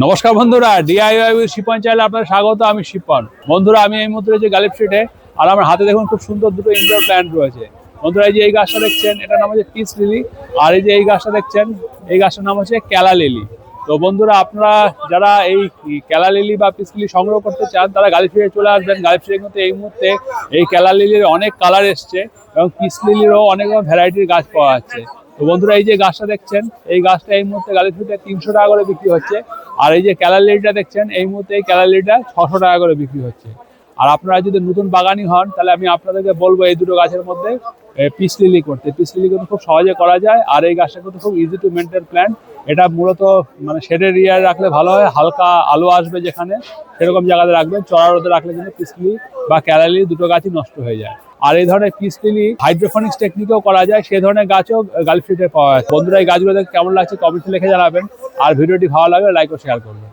নমস্কার বন্ধুরা, DIY with Shipon চ্যানেলে আপনাদের স্বাগত। আমি শিপন। বন্ধুরা, আমি এই মুহূর্তে রয়েছে গালিব স্ট্রিটে, আর আমার হাতে দেখুন খুব সুন্দর দুটো ইনডোর প্ল্যান্ট রয়েছে। বন্ধুরা, এই যে এই গাছটা দেখছেন, এটার নাম হচ্ছে পিস লিলি, আর এই যে এই গাছটা দেখছেন, এই গাছটার নাম হচ্ছে ক্যালা লিলি। তো বন্ধুরা, আপনারা যারা এই ক্যালা লিলি বা পিস লিলি সংগ্রহ করতে চান, তারা গালিব স্ট্রিটে চলে আসবেন। গালিব স্ট্রিটের মধ্যে এই মুহূর্তে এই ক্যালা লিলির অনেক কালার এসছে এবং পিস লিলিরও অনেক রকম ভ্যারাইটির গাছ পাওয়া যাচ্ছে। তো বন্ধুরা, এই যে গাছটা দেখছেন, এই গাছটা এই মুহূর্তে গালিব স্ট্রিটে 300 টাকা করে বিক্রি হচ্ছে। আর এই যে ক্যালা লিলিটা দেখছেন, এই মুহূর্তে এই ক্যালা লিলিটা 600 টাকা করে বিক্রি হচ্ছে। আর আপনারা যদি নতুন বাগানি হন, তাহলে আমি আপনাদেরকে বলবো এই দুটো গাছের মধ্যে পিস লিলি করতে। পিস লিলি কিন্তু খুব সহজে করা যায়, আর এই গাছটা কিন্তু খুব ইজি টু মেনটেন প্ল্যান্ট। এটা মূলত মানে শেডের এরিয়ায় রাখলে ভালো হয়, হালকা আলো আসবে যেখানে, সেরকম জায়গাতে রাখবেন। চড়া রোদে রাখলে কিন্তু পিস লিলি বা ক্যালা লিলি দুটো গাছই নষ্ট হয়ে যায়। আর এই ধরনের পিস লিলি হাইড্রোফোনিক্স টেকনিকেও করা যায়, সেই ধরনের গাছও গালিব স্ট্রিটে পাওয়া যায়। বন্ধুরা, এই গাছগুলো দেখে কেমন লাগছে কমেন্টে লিখে জানাবেন, আর ভিডিওটি ভালো লাগলে লাইক ও শেয়ার করবেন।